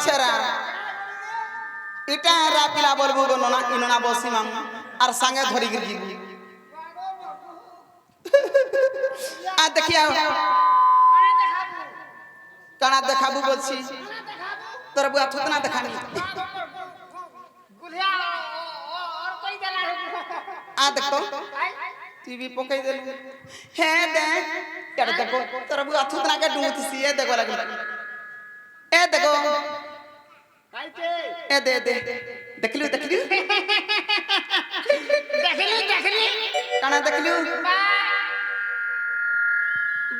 छेरा इटा रा पिला बोलबो गो नना इनना बसी माम और संगे धरी गिर जीबू आ देखिया कणा देखाबू बोलছি तोर बुआ थुतना देखानी गुलिया और कोई देला आ देखो टीवी पकई दे हे दे कर देखो तोर बुआ थुतना के डूंगती सी ए देखो लगे ए देखो काईते ए दे दे देखलियो देखलियो देखली कणा देखलियो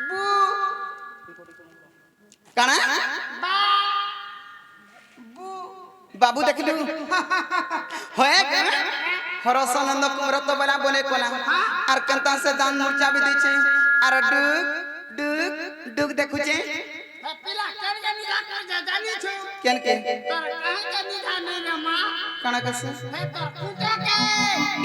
बू कणा बाबू देखलु होए हरसानंद कुमरत बना बने कोला आर कंता से दान मूर्छा भी दैछे आर डुक डुक डुक देखुचे पिला कर जानी कर जानी छु केन के तर कहां जानी जाने रे मां कणा कस हे तर कुटा के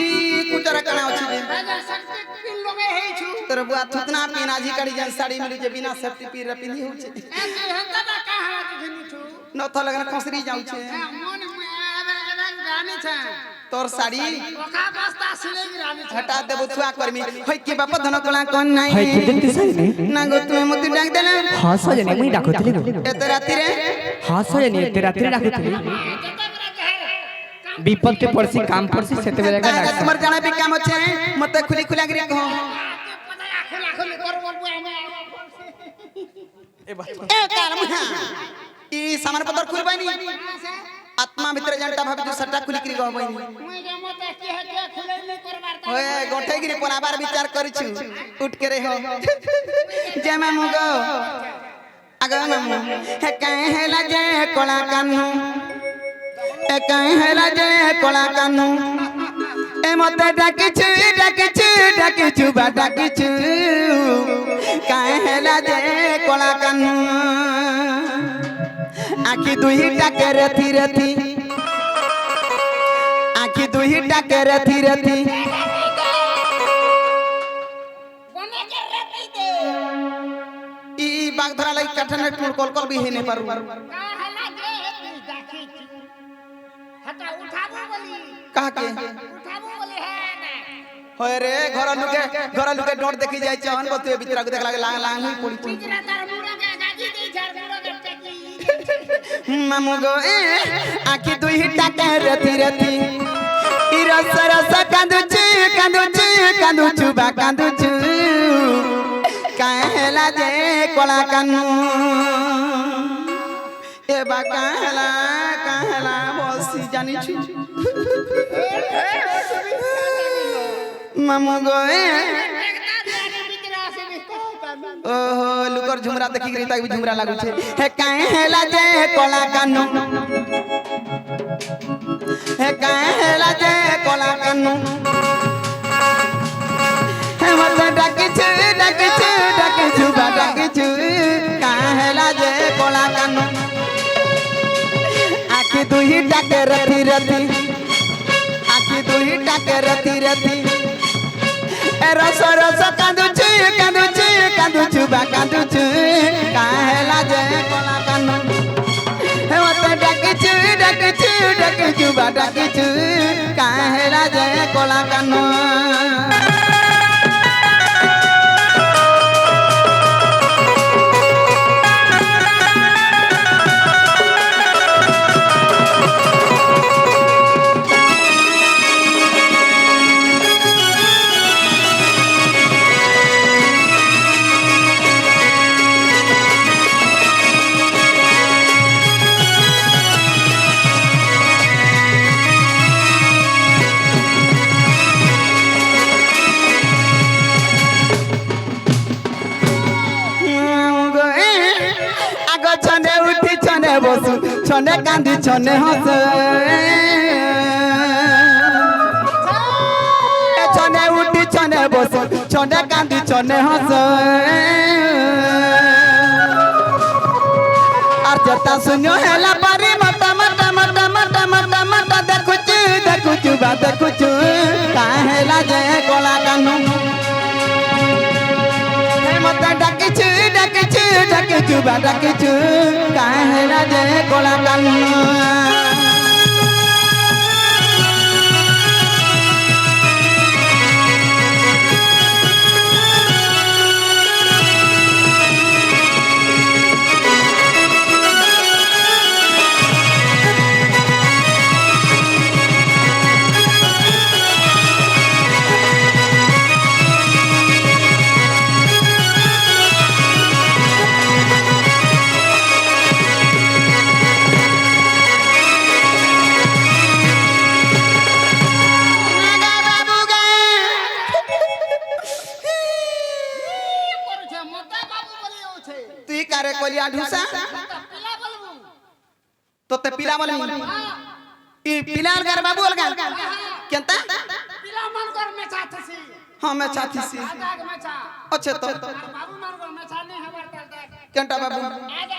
ई कुटरा कणा अछि जे राजा शक्ति पिन लगे हे छु तोर बुआ थुतना पीना जी कड़ी जन साड़ी मिली जे बिना सेफ्टी पी रे पिनी होचे ए हंता ना कहां जानी छु न तो लगन खसरी जाउ छे मन में एबे जानी छे तोर साड़ी ओका बस्ता सिले गिरानी छे हटा देबो छुआ करमी होय के बाप धन कोला कोन नाही हाय के जंती सजनी ना गो तू मते डाक देले हां सजनी मुई डाकुतली एते राती रे हां सजनी एते रात्रि डाकुतली विपद के पड़सी काम पड़सी सेते बेले का डाक तुम्हार जाना भी काम अच्छे मते खुली खुला गिरी कहो खुला खुली कर बोलबो हमें ए काल मुहा ई सामान पत्तर खुल बानी आत्मा भीतर जानता भाबी तू सट्टा खुली करी गहो बानी मुई रे मते की है के खुले नहीं करबार ता ओए गोठे गिरी पनाबार विचार करिछु उठ के रे हो जय मामू गो आगे मामू हे काहे हेला जे कोला कान्हू ए काहे हेला जे कोला कान्हू ए मते डाकिछु डाकिछु डाकिछु बा डाकिछु काहे हेला जे कोला कान्हू आखी दुहीटा के रथी रथी आखी दुहीटा के रथी रथी कोने के रखी दे ई बागधरा लई कठन टूर कॉल कॉल भी हेने पारू का हला जे देखी हटा उठाबो बोली कहा के उठाबो बोली है ना होय रे घर लुके डोंट देखी जाय छन बतुए भीतर आगु देख लागे लांग लांग ही पड़ी पिजरा तार मुड़ा के गाजी दी छर मुड़ा के टेकी मामू गो ए आखी दुहीटा के रथी रथी ई रस रस कांदुचु कांदुचु कांदुचु बा कांदुचु काहेला जे कोला कानू ए बा काहेला बसी जानी छु मामू गो ए ओहो लुकर झुमरा देखि गिरी ताक भी झुमरा लागु छे हे काहेला जे कोला कानू हे काहेला जे कोला कानू हे मत डाकिछु डाकिछु डाकिछु बा डाकिछु काहेला जे कोला कानू आखी दुही डाके रथी रथी आखी दुही डाके रथी रथी ए रस रस कांदुछु कांदुछु कांदुछु बा कांदुछु काहेला जे कोला कानू हे मत डाकिछु डाकिछु डाकिछु बा डाकिछु काहेला जे कोला कानू बसु छने कांदी छने हस छने उठी छने बसु छने कांदी छने हस आर जता सुनो हेला पारी मटा मटा मटा मटा मटा मटा देखुचु देखुचु बा देखुचु काहेला जे कोला कानू हे मता डाकिछु डाकिछु डाकिछु जुबा डाकिछु काहेला जे कोला कानु କରୁଛେ ମତେ ବାବୁ ବୋଲି ହଉଛେ তুই কারে কলিয়া ঢুসা ତ ପିଲା ବୋଲବୁ তোতে পিলা বলি ই পিলা অলগার বাবু অলগা কেনতা ପିଲା ମାନଙ୍କର ମେଛା ଥସି হ্যাঁ মে চাথিছি ଆଗ ମେଛା অচ্ছে তো ବାବୁ ମାନଙ୍କର ମେଛା ନେଇ ହେବାର ତାର ଦେখ কেনটা বাবু ଆଗ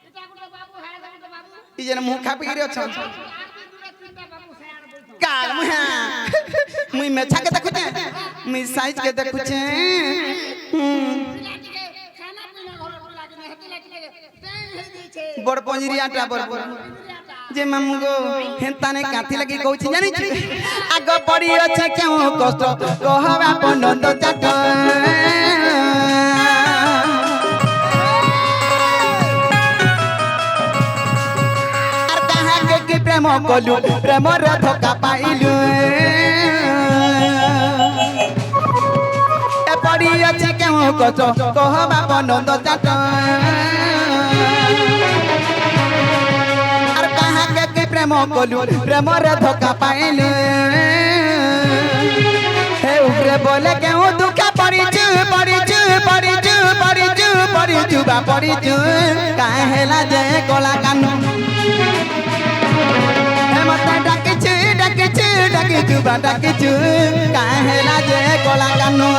ଏଟା ଗୋଟେ ବାବୁ ହେ ଗୋଟେ ବାବୁ ই যেন মুখ খাপি গিরি অছ আর ବି ଦୁରେ ତିନଟା ବାବୁ ସେଆଡ ବଇଥ কাল মুহা মুই মেছা কে দেখুছে মুই সাইজ কে দেখুছে ପିଲା ଟିକେ ଖାନା ପିନା ଘର ପିଲା କି ହେତିଲା ଟିକେ ଟେନ୍ ହେଇ ଦେଇଛେ বড় পঞ্জিরিয়াটা বড় যে মামু গো হেন্তানে কাথি লাগি কইছি জানিছি আগ পড়ি আছে কেউ কষ্ট কহবা পনন্দ চাট আর কাহাকে কি প্রেম কলু প্রেমর ধোকা পাইলু এ পড়ি আছে কেউ কষ্ট কহবা পনন্দ চাট প্রেম কলু প্রেমরে ধোকা পাইলু হে উপরে বলে কেউ দুঃখে পড়িছু পড়িছু পড়িছু পড়িছু পড়িছু বা পড়িছু কাহেলা যে কলা কানু হে মতে ডাকিছু ডাকিছু ডাকিছু বা ডাকিছু কাহেলা যে কলা কানু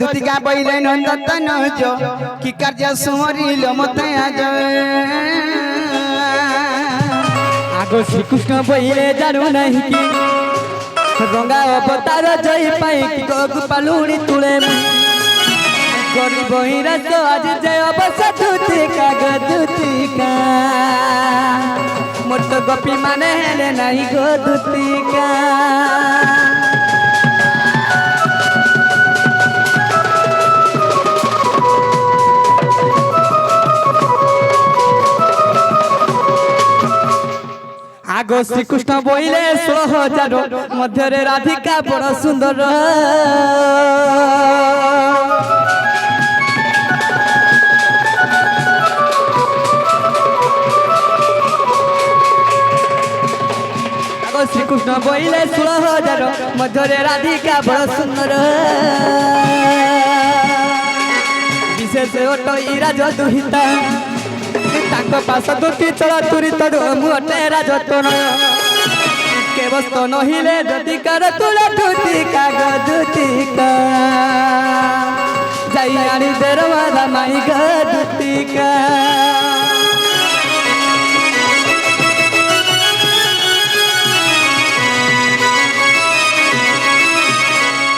দুতিকা বইলে নন্দতন যো কি কার্য সুমরিল মতে আজ আগ শ্রীকৃষ্ণ বইলে জানু নাহি কি রঙা অবতার জয় পাই কি গোপালুড়ি তুলে গরিব হিরাস আজ যে অবশ্য দুতিকা গো দুতিকা মোট গোপী মানে হেলে নাহি গো দুতিকা আগ শ্রীকৃষ্ণ বইলে 16,000 মধ্যে রাধিকা বড় সুন্দর আগ শ্রীকৃষ্ণ বইলে 16,000 মধ্যে রাধিকা বড় সুন্দর বিশেষ অটো ইরাজ দুহিতা তাঙ্ক পাশ দুটি চল তুরি তর মুহতে রাজতন কে বস্ত নহিলে যদি কর তুলে দুতিকা গো দুতিকা যাই আনি দেরওয়ালা মাই গো দুতিকা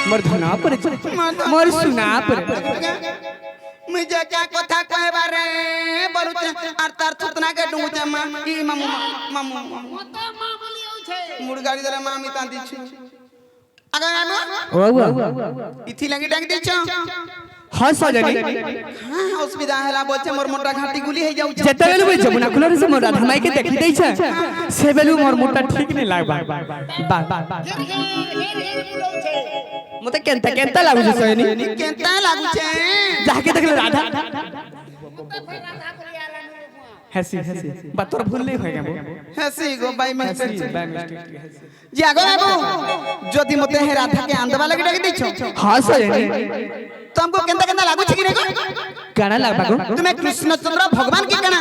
মোর ধনা পরে মোর সুনা পরে মুই যে কা কথা কইবারে বলুছে আর তার থুতনা কে ডুমুছে মা ই মামু মামু মতে মা বলি হউছে মুড় গাড়ি ধরে মা আমি তা দিছি আগে আমি ইথি লাগি ডাক দিছ হ্যাঁ সজনী হ্যাঁ অসুবিধা হেলা বলছে মোর মোটা ঘাটি গুলি হই যাউছে যেতেবেলু বুঝছ মুনা কুলরে সে মোর রাধা মাইকে দেখি দেইছে সেবেলু মোর মুটা ঠিক নি লাগবা বা বুলৌছে মতে কেনতা কেনতা লাগুছে সজনী কেনতা লাগুছে যাকে দেখলে রাধা মতে ফের রাধা বলি আলা हसी हसी बात तोर भूल नहीं होएगा वो हसी गो बाई मैं हसी बाय मिस्टेक हसी जे आगो बाबू जदि मते हे राधा के आंदवा लगी डाक दिछो हां सही तुमको केंदा केंदा लागु छी कि रे गो गाना लागबा को तुम्हें कृष्णचंद्र भगवान की कना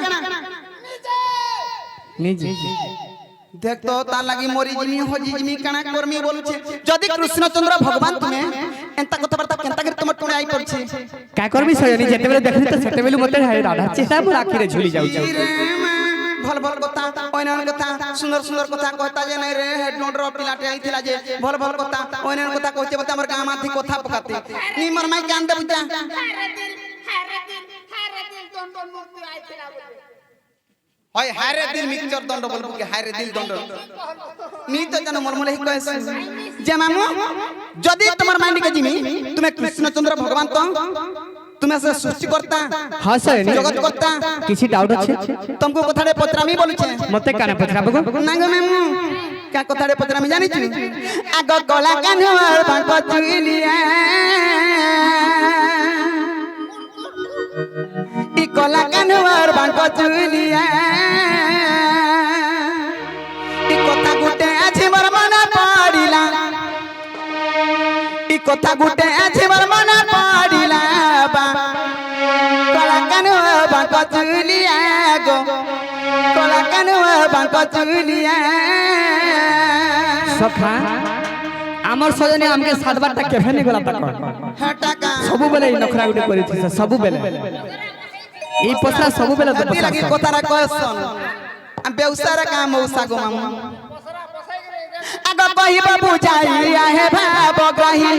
निजी देख तो ता लगी मोरी जिमी हो जिमी कना कर्मी बोलु छे जदि कृष्णचंद्र भगवान तुम्हें एंता कथा बर्ता केंता कर तुम टुणे आई पड़ छे का करबी सयनी जेते बेले देखली त सेते बेले मते राधा चेहरा मोर आखि रे झुली जाउ भल भल कथा ओइनान कथा सुंदर सुंदर कथा कहता जे नै रे हेड नोडर पिलाटे आइथिला जे भल भल कथा ओइनान कथा कहचे बता हमर गाम आथि कथा पकाते नी मोर माई कान दे बुझा हारे दिल दंड मुक्ति आइथिला होय हारे दिल मिक्सचर दंड बोलबो के हारे दिल दंड नी तो जन मोर मोले कहस जे मामू जदि तुम्हार मांडी के जिमी तुम्हें कृष्णचंद्र भगवान तो तुम्हें से सृष्टि करता हां सही जगत करता किछि डाउट अछि तुमको कथाडे पत्रामी बोलु छे मते काने पछराबो नांग मामू क्या कथाडे पत्रामी जानि छु आगो गला कान्हर बांको चुलिया ई गला कान्हर बांको चुलिया ई कथा गुटे अछि मोर मन पड़िला ई कथा गुटे अछि मोर मन पड़िला बा गला कान्हर बांको चुलिया गो गला कान्हर बांको चुलिया सखा हमर सजने हमके सात बार तक केफे नहीं गला तक हटाका सब बेले नखरा गुटे करी थी सब बेले ई पसरा सब बेले तो ती लगी कोतारा कहसन आ बेउसार का मौसा गो मामू आगो कहि बाबू जाई आहे भाबो ग्रही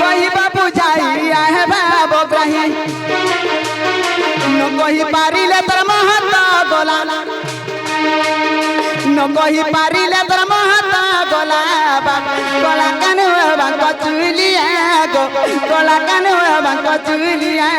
कहि बाबू जाई आहे भाबो ग्रही न कहि पारिले तर महता गोला न कहि पारिले तर महता गोला गोला कानु बांको चुलिया गो गोला कानु बांको चुलिया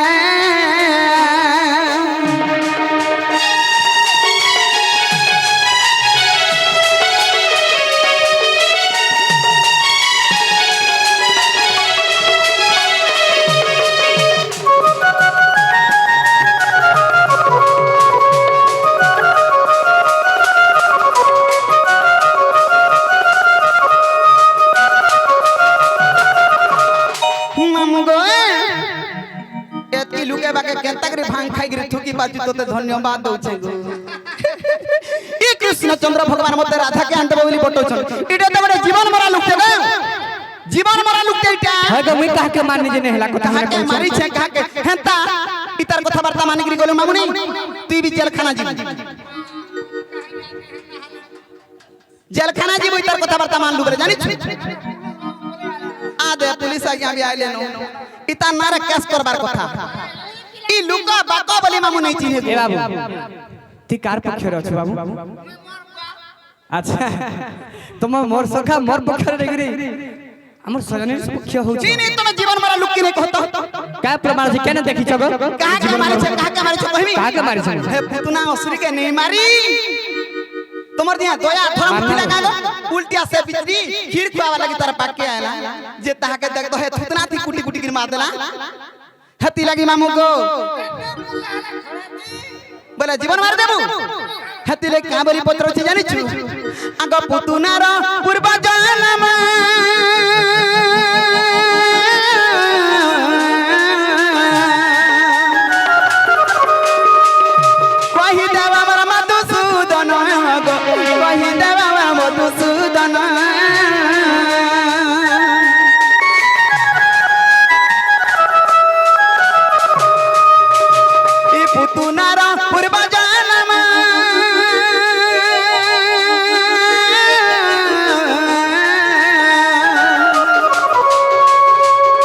भांग खाई गिरी थुकी बाजू तोते धन्यवाद दउ छै गो ई कृष्णचंद्र भगवान मते राधा के अंत बोली बटो छन इडे त बड़े जीवन मरा लुकते ना जीवन मरा लुकते इटा है गो मी कहा के माननी जे नेहला कथा कहा के मारी छै कहा के हेता इतर कथा वार्ता मानी गिरी गोलो मामुनी तू भी जेल खाना जी जेल खाना जी इतर कथा वार्ता मान लु करे जानि छु आ दे पुलिस आ गया भी आइले नो इता नारे केस करबार कथा ई लुका बाका बोली मामू नहीं चिन्हे ए बाबू ती कार पक्ष रे छ बाबू अच्छा तुम मोर सखा मोर पक्ष रे गिरी हमर सजने पक्ष हो जी नहीं तुम जीवन मरा लुक के नहीं कहतो का प्रमाण से केने देखि छगो कहा के मारे छ कहा के मारे छ कहबी कहा के मारे छ हे पुतना असुरी के नहीं मारी तुमर दिया दया थोड़ा मुठी लगा दो उल्टिया से पितरी खीर खुआवा लगी तार पाके आला जे ताहा के देख दो हे थुतना थी कुटी कुटी गिर मार देला हती लगी मामू को बोले जीवन मार देबू हती ले का बोली पत्र छ जानि छु आग पुतुनार पूर्व जन्म कहि देवा मोर मधुसूदन गो कहि देवा मधुसूदन ई पुतुनार पूर्व जन्म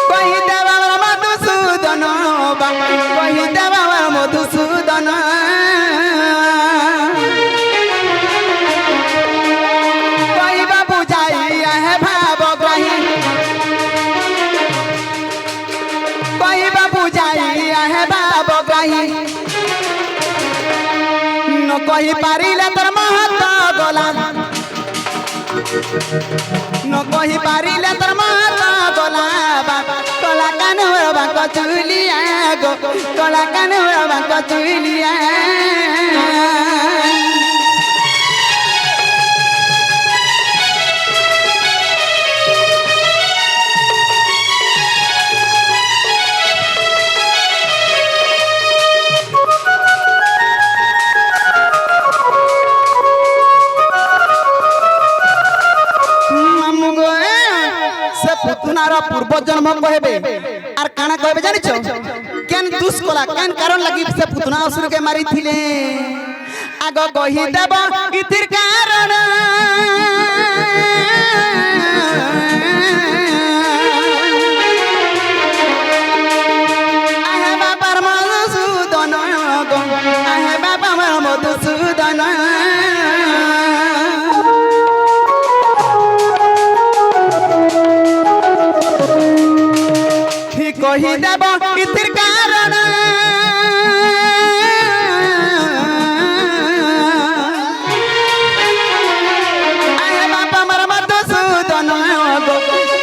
कहि देवा मोर मधुसूदन कहि देवा मधुसूदन कहि पारिले तर महत्व गोला न कहि पारिले तर महत्व गोला कला কান বাঁক চুলিয়া গো কলা কান বাঁক চুলিয়া পুতুনার পূর্ব জন্ম কহবে আর কানা কহবে জানিছ কেন দুষ কলা কেন কারণ লাগি সে পুতুনা অসুরকে মারিছিলে আগ কহি দেব ইতির কারণ আহে বাবার মধুসূদন গো আহে বাবার মধুসূদন কহি দেব ইতির কারণ আহে বাবা আমার মধুসূদন গো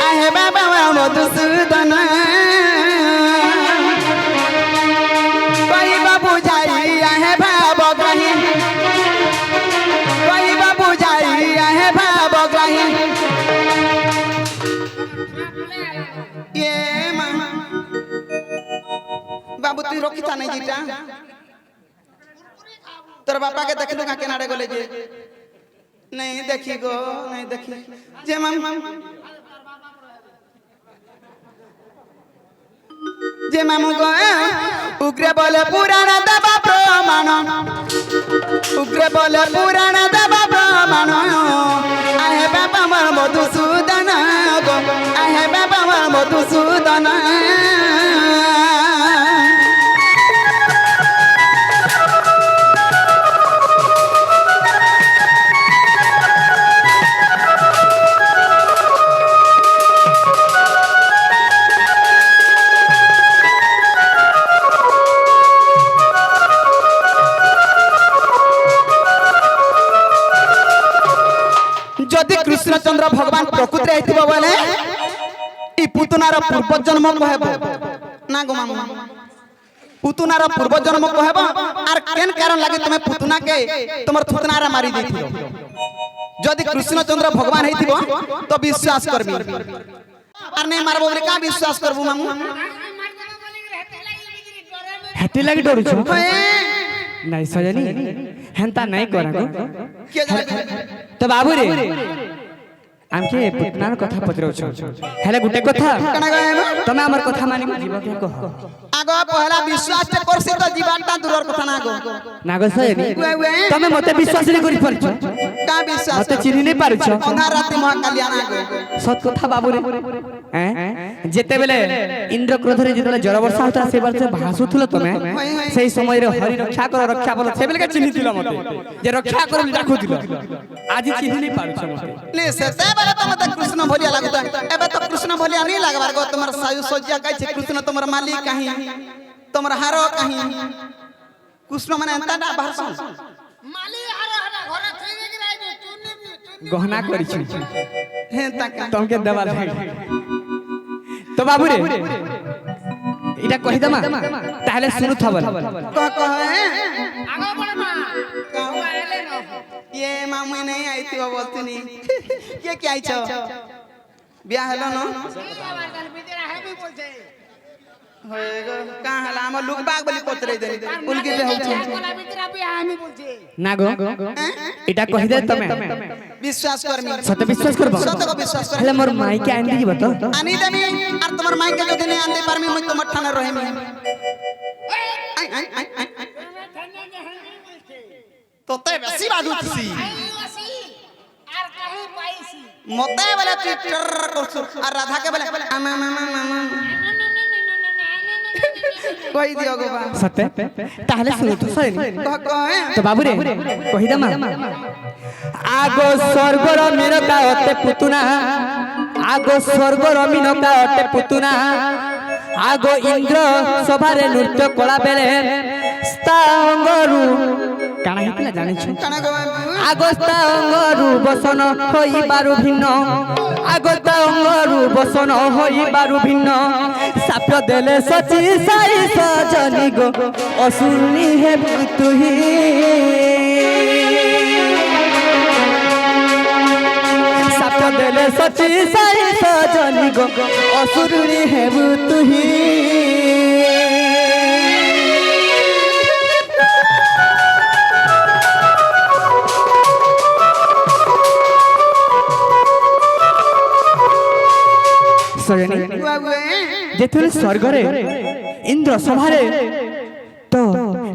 আহে বাবা আমার মধুসূদন কহিবা বুঝাই আহে ভাবগ্রাহী কহিবা বুঝাই আহে ভাবগ্রাহী ये मामा बाबू तू रखी था नहीं जीटा तोर बापा के देख लू का केनारे गले जे नहीं देखी गो नहीं देखी जे मामा जे मामू गो उग्र बोले पुराण दबा प्रमाण उग्र बोले पुराण दबा प्रमाण आहे बाबा मोर मधुसूदन गो आहे बाबा मोर मधुसूदन যদি কৃষ্ণচন্দ্র ভগবান প্রকৃতিরে হইতিব বলে ই পুতুনার পূর্ব জন্ম কহেব না গো মামা পুতুনার পূর্ব জন্ম কহেব আর কেন কারণ লাগে তুমি পুতুনাকে তোমার পুতুনারা মারি দিছিল যদি কৃষ্ণচন্দ্র ভগবান হইতিব তো বিশ্বাস করবি আর নাই মারব বলে কা বিশ্বাস করব মামু হেতি লাগি ডরুছ নাই সজনী হেনতা নাই করা গো কে জানে তো বাবু রে আমকে পুতনার কথা পচরাউছ হেলে গুটে কথা কেন গায়ব তুমি আমার কথা মানি জীব কে কহ আগো পহলা বিশ্বাস তে করছি তো জীবনটা দূরের কথা না গো নাগো সজনী তুমি মতে বিশ্বাস নি করি পারছ কা বিশ্বাস মতে চিনি নি পারছ অনার রাতে মহাকালিয়া না গো সত কথা বাবু রে হ্যাঁ যেতে বেলে ইন্দ্র ক্রোধরে যেতে জল বর্ষা হতা সে বর্ষে ভাসুছিল তুমি সেই সময়ে হরি রক্ষা বল সে বেলে চিনি দিল মতে যে রক্ষা করব ডাকু দিল আজি চিনি নি পারছ মতে নে সেতে বেলে তো মতে কৃষ্ণ ভলিয়া লাগুতা এবে তো কৃষ্ণ ভলিয়া নি লাগবার গো তোমার সায়ু সজ্জা কাইছে কৃষ্ণ তোমার মালিক কাহি তোমার হারো কাহি কৃষ্ণ মানে এন্তাটা ভাষণ মালি হারে হারে ঘরে থই গি রাইবে চুনি গহনা করিছ হে তাকা তোমাকে দেওয়া লাগে তো বাবু রে এটা কহি দমা তাহলে শুনু থবল কহ আগো বড় মা কাউ আইলে ন ये मामू नहीं आई थी वो बोलती नहीं ये क्या आई छो ब्याह हेलो नो আমার গাল বিদিরা হেবি বলছে होएगो कहां हला हम लोग बाग बली कोतरे दे उनके पे होछ কোলা বিদিরা বি আমি বলছে না গো এটা কহি দে তুমি विश्वास करमी সত বিশ্বাস করব सत को विश्वास कर তাহলে মোর মাই কে আনি দিব তো आनी देमी और तुम्हार माई के যদি नहीं आंदे परमी मुझ तो मठाना रहेमी आई आई आई आई तो ते बेसी बाजुसी আইওসি আর কাহি পাইছি मते वाला तू टर करछु और राधा के बोले मामा मामा मामा কই দিও গো বা সতে তাহলে শুনো তো সই তো বাবু রে কহি দমা আগো স্বর্গর মিনকা অতে পুতুনা আগো স্বর্গর মিনকা অতে পুতুনা আগো ইন্দ্র সভারে নৃত্য কলা বেলে স্তাঙ্গরু কানা হেতিলা জানিছ কানা গো বাবু আগস্তা অঙ্গরু বসন হইবারু ভিন্ন আগস্তা অঙ্গরু বসন হইবারু ভিন্ন সাপ দেলে সচি সাই সজনি গো অসুরনি হেবু তুহি সাপ দেলে সচি সাই সজনি গো অসুরনি হেবু তুহি যেতবে স্বর্গরে ইন্দ্র সভারে তো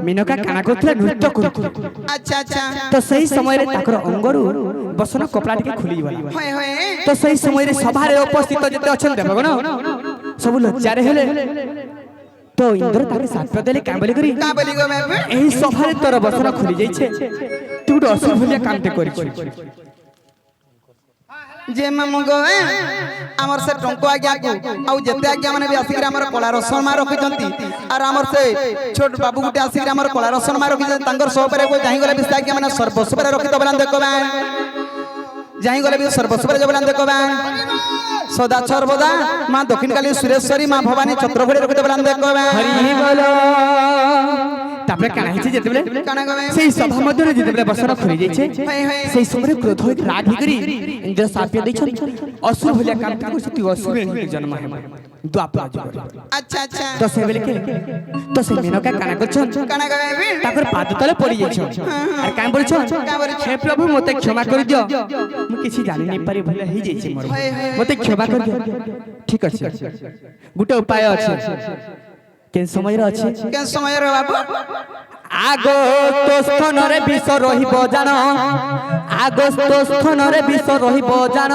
মিনকা কানা করলে নৃত্য করুছিল আচ্ছা আচ্ছা তো সেই সময় তাকর অঙ্গরু বসন কপড়া টিকে খুলি গলা হয় হয় তো সেই সময় সভারে উপস্থিত যেতে অছেন দেবগণ সবু লজ্জারে হেলে তো ইন্দ্র তাকে সাপ দেলে কাবলি করি কা বলি গো বাবু এই সভারে তোর বসন খুলি যাইছে তুই গোটে অসুর ভলিয়া কামতে করিছিস যে মামু গো আমার সে টঙ্কো আজ্ঞা কো আউ যেতে আজ্ঞা মানে বি আসিকি আমার কলা রসন মা রখিছন্তি আর আমার সে ছোট বাবু গুটে আসিকি আমার কলা রসন মা রখিছন্তি তাঙ্কর সহপরে কো যাই গলে বিস্তা আজ্ঞা মানে সর্বস্বরে রখি তো বলান দেখো বান যাই গলে বি সর্বস্বরে যে বলান দেখো বান সদা সর্বদা মা দক্ষিণকালী সুরেশ্বরী মা ভবানী ছত্রভরে রখি তো বলান দেখো বান হরি বল তারপরে কানা হইছে যেতেবেলে কানা গো সেই সভা মধ্যে যেতেবেলে বসন খুলি যাইছে হয় হয় সেই সময় ক্রোধ হয়ে রাগ হয়ে ইন্দ্র সাপিয়ে দিয়েছেন অসুর ভলিয়া কাম করছে তুই অসুর জন্ম হেমা দ্বাপর যুগরে আচ্ছা আচ্ছা তো সে বেলে তো সে মেনকা কানা করছন কানা গো বাবু তাকর পাদ তলে পড়ি যাইছ আর কাম বলছন হে প্রভু মতে ক্ষমা করে দিও মু কিছু জানি নাই পারি ভুল হই যাইছে মোর মতে ক্ষমা করে দিও ঠিক আছে গুটে উপায় আছে কেন সময় আছে কেন সময় রে বাবু আগস্ত স্থানরে বিষ রহিব জান আগস্ত স্থানরে বিষ রহিব জান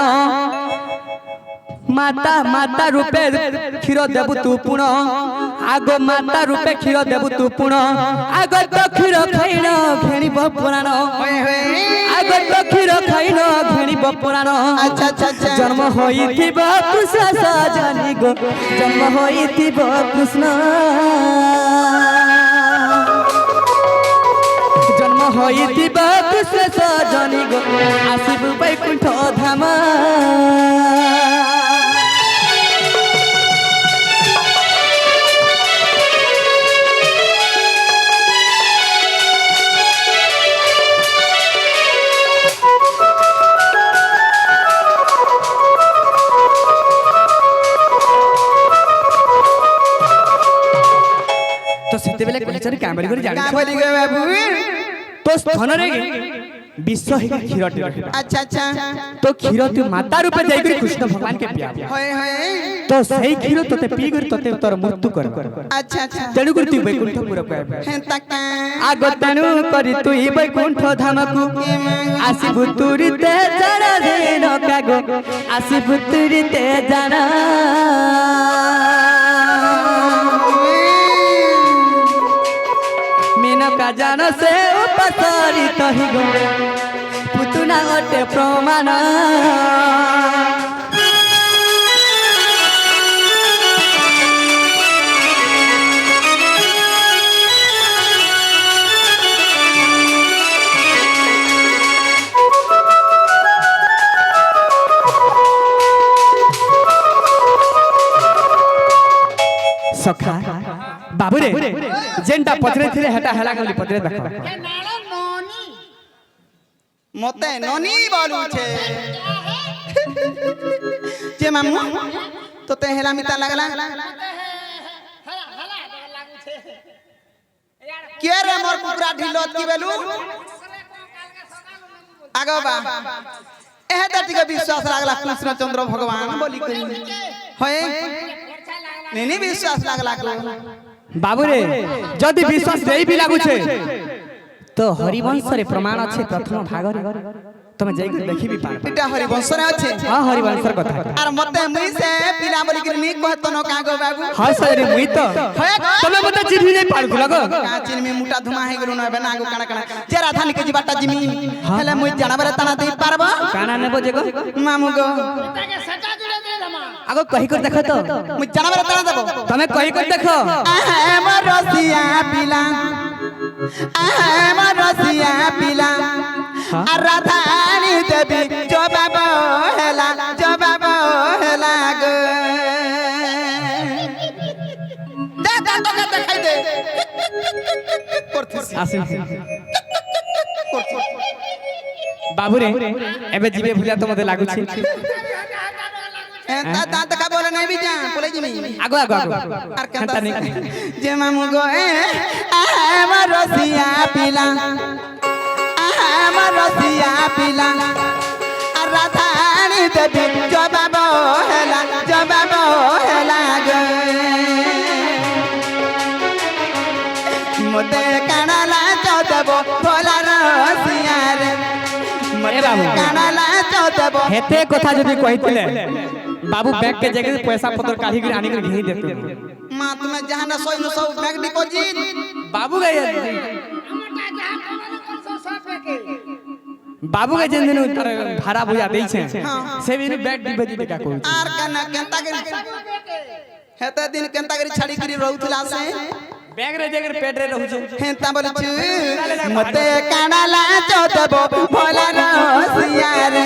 মাতা মাতা রূপে ক্ষীর দেবু তু পুণ আগ মাতা রূপে ক্ষীর দেবু তু পুণ আগত ক্ষীর খাইন ঘেণিব পুরাণ হয় হয় আগত ক্ষীর খাইন ঘেণিব পুরাণ আচ্ছা আচ্ছা আচ্ছা জন্ম হইথিব কৃষ্ণ সজনি গো জন্ম হইথিব কৃষ্ণ জন্ম হইথিব কৃষ্ণ সজনি গো আসিব বৈকুণ্ঠ ধাম তো সেতেবেলে কইছরি কামলি করে জানি কা বলি গো বাবু তো স্থানরে বিশ্ব হে ক্ষীরটি আচ্ছা আচ্ছা তো ক্ষীর তুই মাতা রূপে যাই করে কৃষ্ণ ভগবান কে পিয়া হয় হয় তো সেই ক্ষীর তোতে পি করে তোতে তোর মৃত্যু কর আচ্ছা আচ্ছা তেণু করে তুই বৈকুণ্ঠপুর পাইবে হেন তাকা আগ তেণু করি তুই বৈকুণ্ঠ ধামকু আসিবু তুরিতে জানা দিন কাগো আসিবু তুরিতে জানা মেনকা জান সে উপসরিত হি গো পুতুনা অটে প্রমাণ সখা বাবুরে যেনটা পচরে থিলে হেটা হেলা গলি পচরে দেখো के नालो नोनी মতে ননি বলুছে যে মামু তোতে হেলা মিতা লাগলা हला हला लागू छे यार কে রে মোর কুকুরা ঢিলত কি বেলু আগো বা এহে দাটিকে বিশ্বাস লাগলা কৃষ্ণচন্দ্র ভগবান বলি কই হয় নেনি বিশ্বাস লাগলা কো বাবুরে যদি বিশ্বাস দেই বি লাগুছে তো হরিবংশরে প্রমাণ আছে প্রথম ভাগরে তুমি যাই দেখিবি পারবা এটা হরিবংশরে আছে হ্যাঁ হরিবংশর কথা আর মতে মুই সে পিলা বলি কি নি কহত ন কাগো বাবু হ্যাঁ সরে মুই তো হয় গো তুমি মতে চিঠি নাই পারু লাগো কাচিন মে মুটা ধুমা হে গরু নবে না গো কানা কানা যে রাধা নিকে জিবাটা জিমি হেলে মুই জানাবারে তানা দেই পারবা কানা নেব যে গো মামু গো ताके सटा दिले दे रमा আগো কহি করে দেখো তো মুই জানাবারে তানা দেব তুমি কহি করে দেখো আমার রসিয়া পিলা আমার রসিয়া আসি বাবু রে এবে জিবে ভুলিয়া তো মতে লাগুছি তা তা দেখা বলে নাই বিজা বলে জিমি আগো আগো আগো আর কান্তা নেই যে মামু গো আমার রসিয়া পিলা আমার রসিয়া পিলা আর রাধানি দেবী জবাব হেলা গো মতে কানালা চদব ভোলা রসিয়া রে মতে কানালা চদব হেতে কথা যদি কইতিলে বাবু ব্যাংক के जगह पैसा पत्र काढ़ी के आनी के घेई देते মা তুমি জাহানা সইনু সব ব্যাংক ডিপোজিট बाबू गए আমারটা যাহা কোন কোন সব পেকে बाबू के जिन दिन उतर भाड़ा बुझा दै छै से भी बैग डिपॉजिट का कोई আর কেনতা করি হেতে দিন কেনতা করি ছাড়ি করি রহুতলা সে बैग रे जगह पेट रे रहू छै হেতা বলছু মতে কানালা চদব ভোলা রসিয়া রে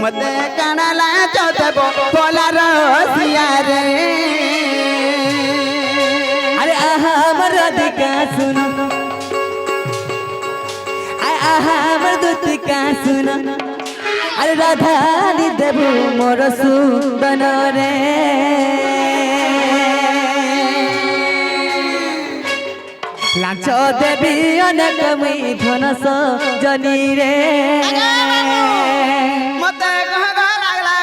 মতে কানালা চদব ভোলা রসিয়া রে अरे आहा हमर राधिका सुनो आहा हमर दूतिका सुनो अरे राधा नी देबू मोर सुबन रे लांच देवी अनेक मुई धनस जनी रे মতে গগা লাগলা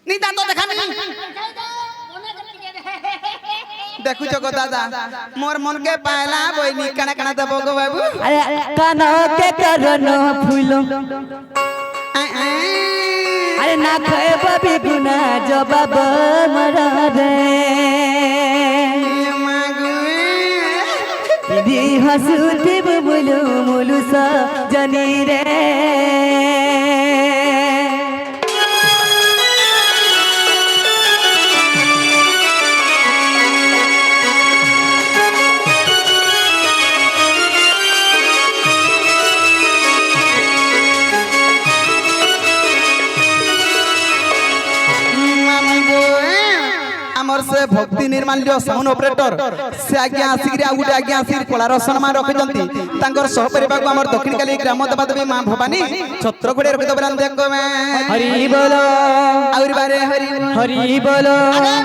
নিতা তো দেখামি মনে করতে দেখুছ গো দাদা মোর মন के पाला বইনি কানা কানা দেব গো বাবু अरे कान के करण फूल अरे ना खए बबी गुना जवाब मर रे दीदी हसुती बुलु मुलु स जनी रे আমার সে ভক্তি নির্মাল্য সাউন্ড অপারেটর সে আজ্ঞা আসিকি আর গোটে আজ্ঞা আসিকি কলার সম্মান রଖିଛନ୍ତି তাঙ্কর সহপরিবারକୁ আমার দক্ষিণকালী গ্রাম দেবাদেবী মা ভবানী ছত্রগুড়ে রখি দেবেন দেখো মে हरि बोलो আউরি বারে হরি हरि बोलो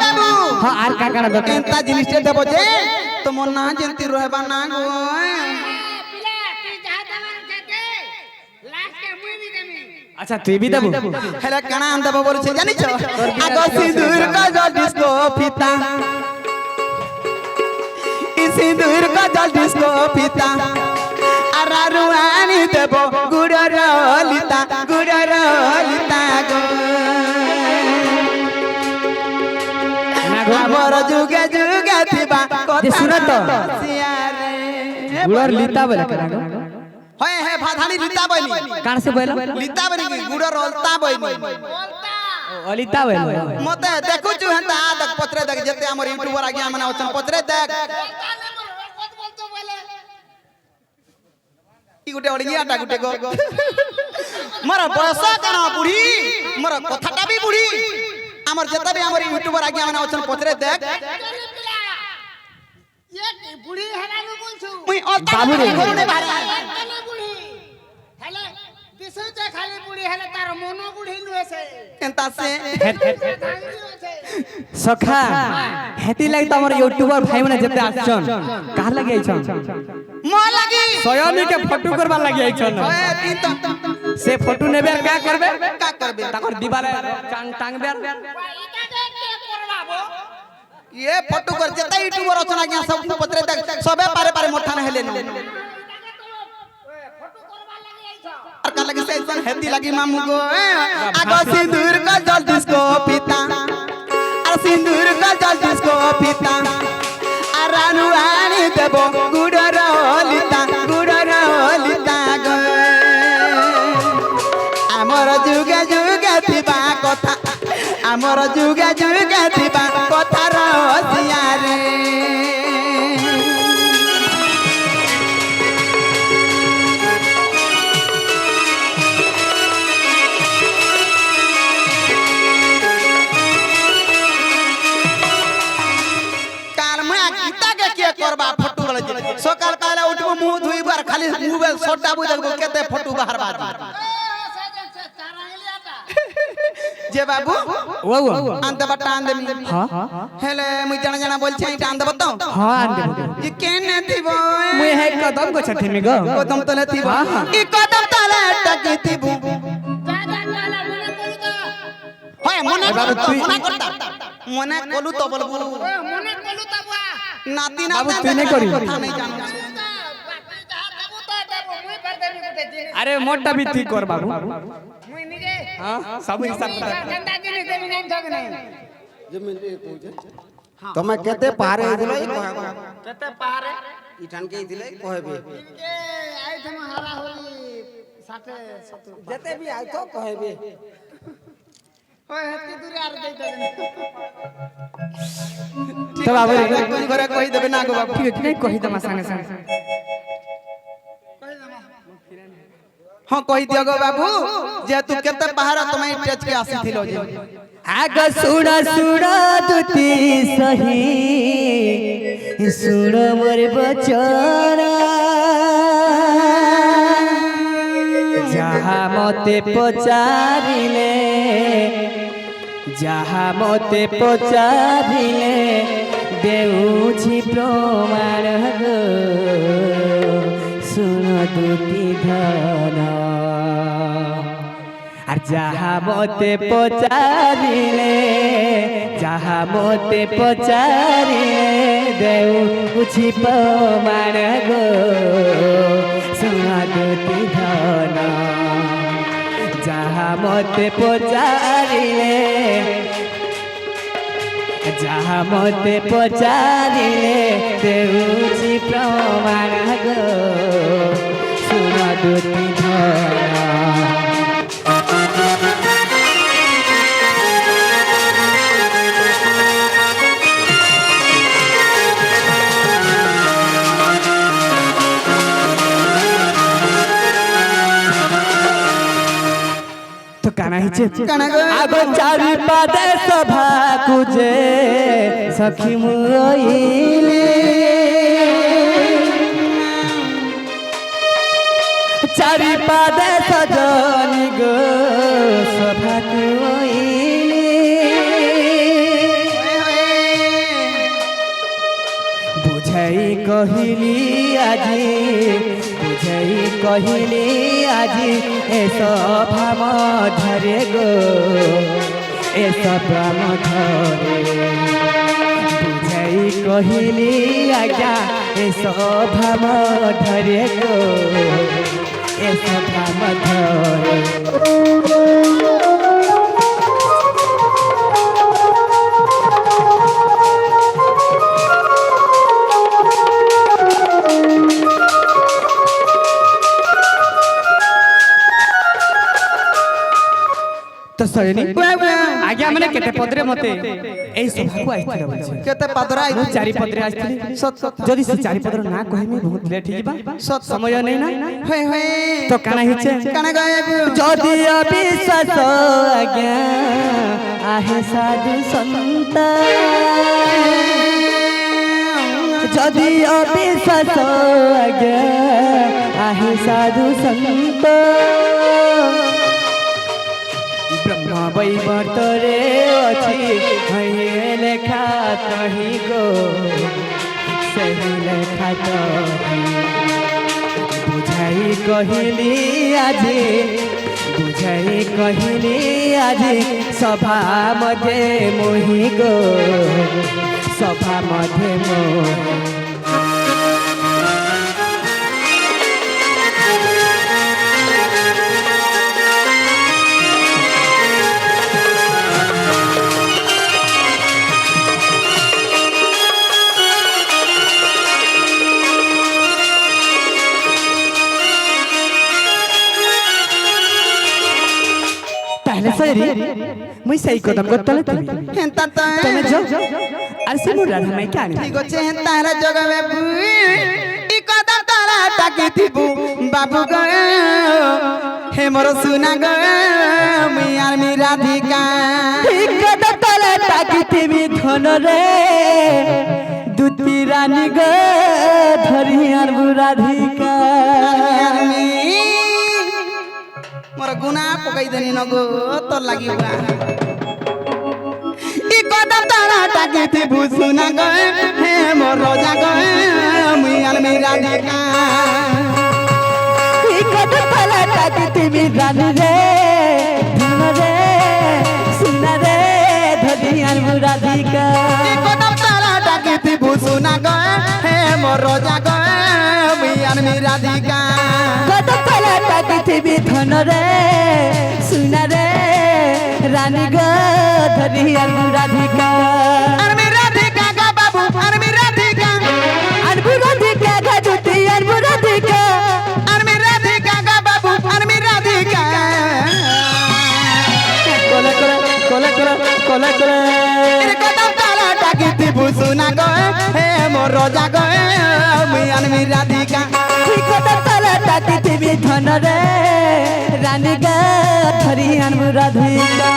বাবু हां आर का काना दरकार কেনতা জিনিসটা দেব যে তোমার না যেতি রহবা না গো পিলা তুই যাহা দেবার থাকে লাস্ট কে মুই বি দেমি अच्छा तू भी देबू হেলে কানা দেব বলছে জানিছ আগ সিঁদুর কাজল ডিস্কো ফিতা ই সিঁদুর কাজল ডিস্কো ফিতা আর রুয়ানি দেব গুড়র লিতা গো ना गो আমার যুগে যুগে থিবা যে শুনো তো। সিয়ারে गुड़र लीता बोले करा गो হয় হে ভাধানি লিতা বইনি कान से बोलो লিতা বইনি গুড়র অলতা বইনি বলতা अलिता बोलो মতে দেখুছু হেন্তা দেখ পত্রে দেখ যেতে আমার ইউটিউবার আগে মানে অছন পত্রে দেখ তাহলে মোর কত বলতো বলে কি গুটে অড়িয়াটা গুটে গো মোর বয়স কেন বুড়ি মোর কথাটা বি বুড়ি আমার যেতে বি আমার ইউটিউবার আগে মানে অছন পত্রে দেখ তাহলে পিলা এ বুড়ি হেলানু বলছু মুই অলতা বাবু রে। করুনে ভারে তাহলে বুড়ি তাহলে বিশুতে খালি বুড়ি হেলে তার মনো বুড়ি নুয়েছে এন্তা সে ধাঙ্গি হয়েছে सखा हेती लाग त हमर यूट्यूबर भाई माने जते आछन कहां लगे आइछन মো লাগি स्वयं के फोटो करबा लगे आइछन ওए কিন্তু से फोटो नेबे का करबे কা করবে ताकर दीवारे टांगबे এটা কে করবাবো ये फोटो कर जेता यूट्यूबर अछन आगे सब पत्रे देख सबे पारे पारे मोठा न हेले न ফটো করবা লাগি আইছ আর का लगे से ऐसन हेती लगी मामू गो आगो सिंदूर का जल डिस्को पिता আর सिंदूर का जल डिस्को पिता আর রানু আনি দেব গুড়র লিতা গো আমার যুগে যুগে থিবা কথা আমার যুগে যুগে থিবা কথা রসিয়া রে गीता के किए करबा फटू वाला जे सकाल काले उठबो मुंह धुइबार खाली मोबाइल सोटाबो देखबो केते फटू बाहर बात जे बाबू ओ आंदे बटा आंदे हां हेले मुई जाना जाना बोलछे इटा आंदे बताओ हां आंदे ई केने थिबो मुई है कदम को छथि में गो कदम तले थिबो ई कदम तले टकी थिबो होय मना कोलू तो बोलबो नाती ना बाबू तू नहीं करी कथा नहीं जानो अरे मोटा भी ठीक कर बाबू मुई निजे हां सब हिसाब गंदा जिनिस देबी नहीं ठग नहीं તમે કેતે પારે દિલે केते पारे ઈઠાન કે દિલે કહબે के आई थम हरा होली 60 70 જેતે બી આય તો કહબે ओए हत्ती दूर यार दे दे तो बाबू कोन घरे कहि देबे ना गो बाबू ठीक नहीं कहि दमा संगे संगे हां कहि दियो गो बाबू जे तू केते बाहर तमे टेच के आसी थिलो जे आग सुड़ा सुड़ा तुती सही सुड़ मोर बचरा जहाँ मते पचारिले जहाँ मते पचारिले देउछि प्रमाण गो सुन दुती धन আর যাহা মতে পচারিলে যাহা মতে পচারিলে দেউ বুঝি প্রমাণ গো সুমাদুতি ধন যাহা মতে পচারিলে যাহা মতে পচারিলে দেউছি প্রমাণ গো সুমাদুতি ধন तो काना हिचे काना गो आगो चारि पादे सभा कुजे सखी मुइले चारि पादे सजनी गो सभा कुइले बुझाई कहिली आजी बुझाई कहिली आजी ए सभा मधरे गो ए सभा मधरे बुझाई कहिली आजा ए सभा मधरे गो ए सभा मधरे तो सजनी आगे हमने केते पदरे मते एई सभा को आइथिले बोलछे केते पदरा मु चारि पदरे आइथिले सत सत जदि से चारि पदर ना कहमे बहुत लेट हिबा सत समय नै ना होय होय तो काना हिचे काना गए जदि अविश्वास आज्ञा आहे साधु संत जदि अविश्वास आज्ञा आहे साधु संत ब्रह्म वैवर्तरे अछि है लेखा कहीं गो सही लेखा कहीं बुझाई कहिली आजी बुझाई कहिली आजी सभा मध्य मोहि गो सभा मध्य मोहि पहले सरी मुई सही कदम को तले तले हेंता तो तमे जो अरे सिनु राधा मैं क्या नहीं ठीक আছে তারা জগবে ই কথা তারা টাকি দিবু বাবু গো হে মোর সুনা গো মুই আর মি রাধিকা ঠিক কদম তলে তাকি তিমি ধন রে দুতি রানী গো ধরি আনবু রাধিকা মোর গুনা পকাই দেনি নগো তোর লাগি বুড়া ই কদম তারা টাকিতে ভুসুনা গয়ে হে মোর রোজা গয়ে মুই আনমি রাধিকা কত পালা টাকি তুমি রানী রে ধন রে সোনা রে ধরি আনবু রাধিকা ই কদম তারা টাকিতে ভুসুনা গয়ে হে মোর রোজা গয়ে মুই আনমি রাধিকা কত পালা টাকি তুমি ধন রে সোনা রে রানী গো ধরি আনবু রাধিকা আনমি রাধিকা গা বাবু আনমি রাধিকা আনবু রাধিকা গা জুতি আনবু রাধিকা আনমি রাধিকা গা বাবু আনমি রাধিকা কোলে কোলে কোলে কোলে কোলে কোলে এর কদম তালা টাকিতে ভুসুনা গয়ে হে মোর রোজা গয়ে মুই আনমি রাধিকা কত পালা টাকি তুমি ধন রে রানী গো ধরি আনবু রাধিকা